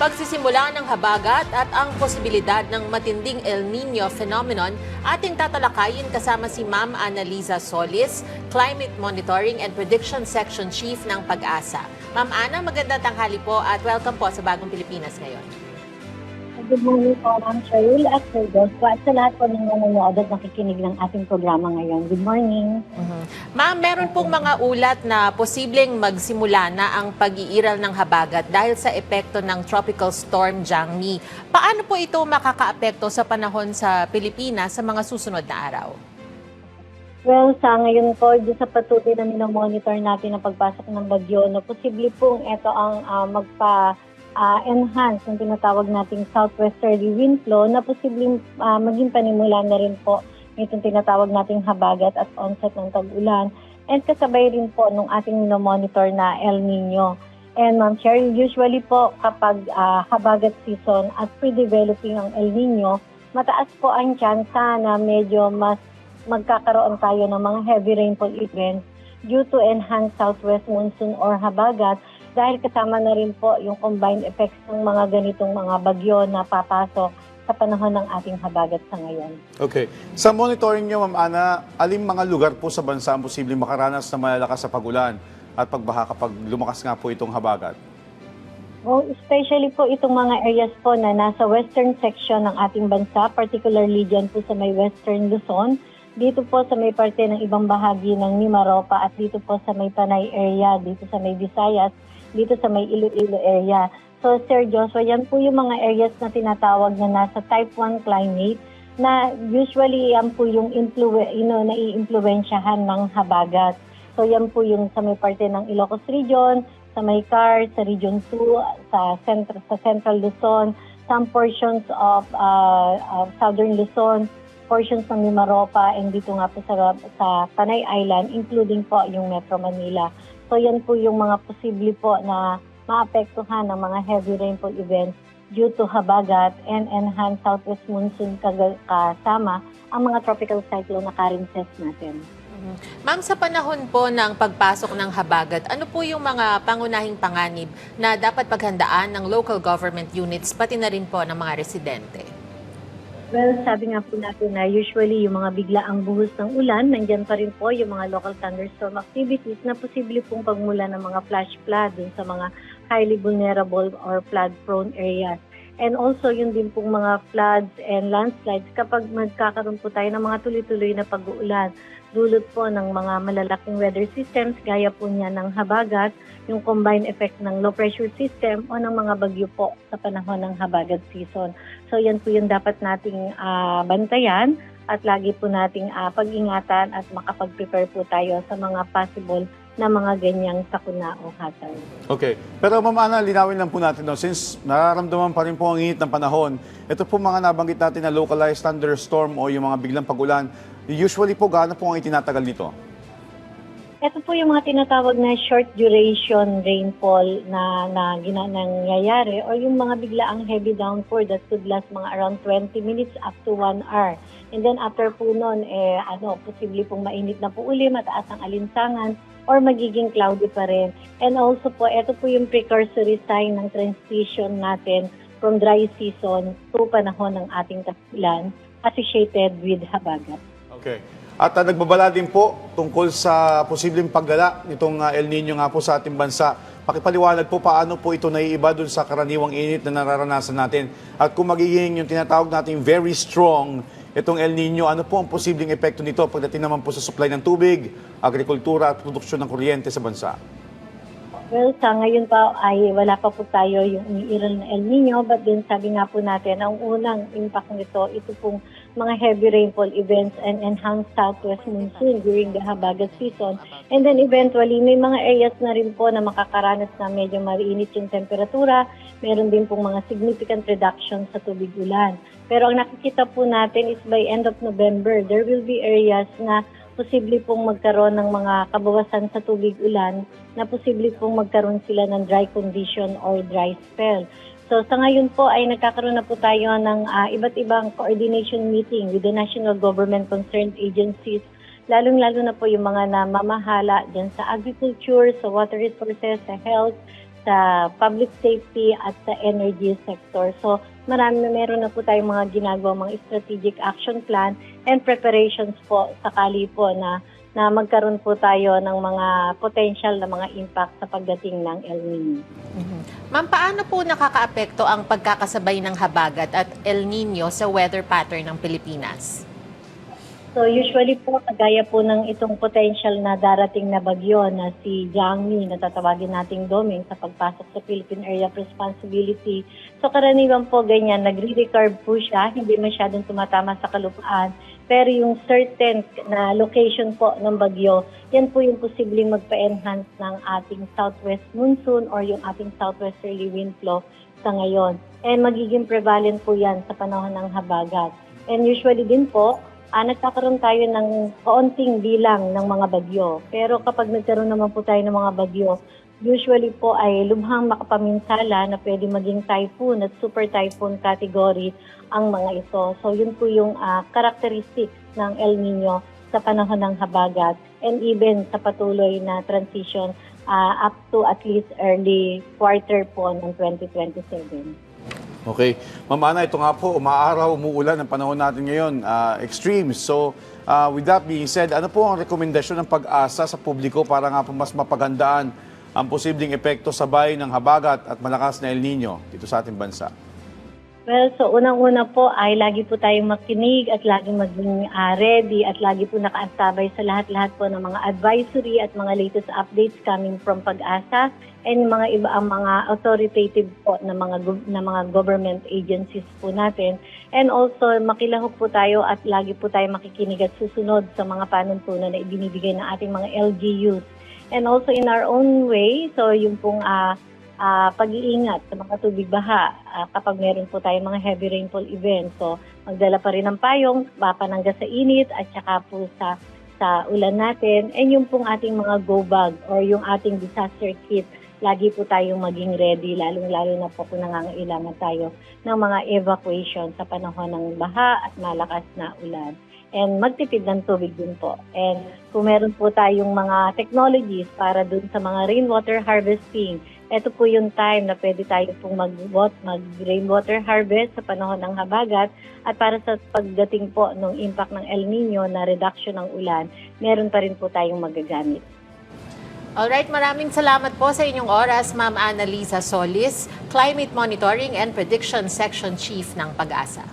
Pagsisimula ng habagat at ang posibilidad ng matinding El Nino phenomenon, ating tatalakayin kasama si Ma'am Annaliza Solis, Climate Monitoring and Prediction Section Chief ng Pag-asa. Ma'am Ana, magandang tanghali po at welcome po sa Bagong Pilipinas ngayon. Good morning po, Ma'am Cheryl at Sir Joshua at sa lahat po ng nanonood at nakikinig ng ating programa ngayon. Good morning. Ma'am, meron pong mga ulat na posibleng magsimula na ang pag-iiral ng habagat dahil sa epekto ng Tropical Storm Jangmi. Paano po ito makakaapekto sa panahon sa Pilipinas sa mga susunod na araw? Well, sa ngayon po, doon sa patuloy na minomonitor natin ang pagpasok ng bagyo, no, posible pong ito ang enhance ng tinatawag nating southwesterly wind flow na posibleng maging panimula na rin po itong tinatawag nating habagat at onset ng tag-ulan. And kasabay rin po nung ating minomonitor na El Nino. And Ma'am Cheryl, usually po kapag habagat season at pre-developing ang El Nino, mataas po ang tsansa na medyo mas magkakaroon tayo ng mga heavy rainfall events due to enhanced southwest monsoon or habagat dahil kasama na rin po yung combined effects ng mga ganitong mga bagyo na papasok sa panahon ng ating habagat sa ngayon. Okay. Sa monitoring niyo, Ma'am Ana, aling mga lugar po sa bansa ang posibleng makaranas ng malalakas sa pag-ulan at pagbaha kapag lumakas nga po itong habagat? Well, especially po itong mga areas po na nasa western section ng ating bansa, particularly dyan po sa may western Luzon, dito po sa may parte ng ibang bahagi ng Mimaropa at dito po sa may Panay area, dito sa may Visayas, dito sa may Iloilo area. So Sir Joshua, yan po yung mga areas na tinatawag na nasa type 1 climate na usually yan po yung nai-impluwensyahan ng habagat. So yan po yung sa may parte ng Ilocos Region, sa may CAR, sa Region 2, sa Central Luzon, some portions of Southern Luzon, portions ng Mimaropa, and dito nga po sa Panay Island, including po yung Metro Manila. So yan po yung mga posible po na maapektuhan ng mga heavy rainfall events due to habagat and enhanced southwest monsoon kasama ang mga tropical cyclone occurrences natin. Ma'am, sa panahon po ng pagpasok ng habagat, ano po yung mga pangunahing panganib na dapat paghandaan ng local government units pati na rin po ng mga residente? Well, sabi nga po natin na usually yung mga biglaang buhos ng ulan, nandyan pa rin po yung mga local thunderstorm activities na posible pong pagmula ng mga flash flood dun sa mga highly vulnerable or flood-prone areas. And also yun din pong mga floods and landslides kapag magkakaroon po tayo ng mga tuloy-tuloy na pag-uulan. Dulot po ng mga malalaking weather systems, gaya po niya ng habagat, yung combined effect ng low pressure system o ng mga bagyo po sa panahon ng habagat season. So yan po yung dapat nating bantayan at lagi po nating pag-ingatan at makapag-prepare po tayo sa mga possible na mga ganyang sakuna o hazard. Okay. Pero Ma'am Ana, linawin lang po natin, no? Since nararamdaman pa rin po ang init ng panahon, ito po mga nabanggit natin na localized thunderstorm o yung mga biglang pag-ulan, usually po gaano po ang itinatagal nito? Ito po yung mga tinatawag na short duration rainfall na nangyayari or yung mga biglaang heavy downpour that could last mga around 20 minutes up to 1 hour. And then after po nun, posible pong mainit na po uli, mataas ang alinsangan, or magiging cloudy pa rin. And also po, ito po yung precursory sign ng transition natin from dry season to panahon ng ating tag-ulan associated with habagat. Okay. At nagbabala din po tungkol sa posibleng paggala nitong El Nino nga po sa ating bansa. Pakipaliwanag po paano po ito naiiba dun sa karaniwang init na nararanasan natin. At kung magiging yung tinatawag natin very strong itong El Nino, ano po ang posibleng epekto nito pagdating naman po sa supply ng tubig, agrikultura at produksyon ng kuryente sa bansa? Well, sa ngayon pa ay wala pa po tayo yung umiiral na El Nino, but then sabi nga po natin, ang unang impact nito, ito pong mga heavy rainfall events and enhanced southwest monsoon during the habagat season. And then eventually, may mga areas na rin po na makakaranas na medyo mariinit yung temperatura. Meron din pong mga significant reduction sa tubig ulan. Pero ang nakikita po natin is by end of November, there will be areas na posible pong magkaroon ng mga kabawasan sa tubig ulan, na posible pong magkaroon sila ng dry condition or dry spell. So sa ngayon po ay nagkakaroon na po tayo ng iba't ibang coordination meeting with the national government concerned agencies, lalong-lalo na po yung mga namamahala dyan sa agriculture, sa water resources, sa health, sa public safety at sa energy sector. So meron na po tayong mga ginagawa, mga strategic action plan and preparations po sakali po na magkaroon po tayo ng mga potential na mga impact sa pagdating ng El Nino. Ma'am, paano po nakakaapekto ang pagkakasabay ng habagat at El Nino sa weather pattern ng Pilipinas? So usually po, kagaya po ng itong potential na darating na bagyo na si Jiangmi na tatawagin nating Doming sa pagpasok sa Philippine Area of Responsibility. So karaniwan po ganyan, nagre-recurve po siya, hindi masyadong tumatama sa kalupaan. Pero yung certain na location po ng bagyo, yan po yung posibleng magpa-enhance ng ating southwest monsoon or yung ating southwesterly wind flow sa ngayon. And magiging prevalent po yan sa panahon ng habagat. And usually din po, nagkakaroon tayo ng kaunting bilang ng mga bagyo. Pero kapag nagkaroon naman po tayo ng mga bagyo, usually po ay lubhang makapaminsala na pwede maging typhoon at super typhoon category ang mga ito. So yun po yung characteristics ng El Nino sa panahon ng habagat and even sa patuloy na transition up to at least early quarter po ng 2027. Okay. Ma'am Ana, ito nga po, umaaraw, umuulan ang panahon natin ngayon, extreme. So, with that being said, ano po ang rekomendasyon ng pag-asa sa publiko para nga po mas mapagandaan ang posibleng epekto sabay ng habagat at malakas na El Nino dito sa ating bansa? Well, so unang-una po ay lagi po tayong makinig at lagi maging ready at lagi po nakaantabay sa lahat-lahat po ng mga advisory at mga latest updates coming from Pag-asa and mga iba ang mga authoritative po na mga government agencies po natin. And also makilahok po tayo at lagi po tayong makikinig at susunod sa mga panuntunan na ibinibigay ng ating mga LGUs. And also in our own way, so yung pong pag-iingat sa mga tubig baha kapag meron po tayong mga heavy rainfall events. So, magdala pa rin ng payong, panangga sa init at saka po sa ulan natin. And yung pong ating mga go bag or yung ating disaster kit, lagi po tayong maging ready, lalong-lalo na po kung nangangailangan tayo ng mga evacuation sa panahon ng baha at malakas na ulan. And magtipid ng tubig din po. And kung meron po tayong mga technologies para dun sa mga rainwater harvesting, ito po yung time na pwede tayo pong mag-rainwater harvest sa panahon ng habagat at para sa pagdating po ng impact ng El Nino na reduction ng ulan, meron pa rin po tayong magagamit. Alright, maraming salamat po sa inyong oras, Ma'am Annalisa Solis, Climate Monitoring and Prediction Section Chief ng Pag-asa.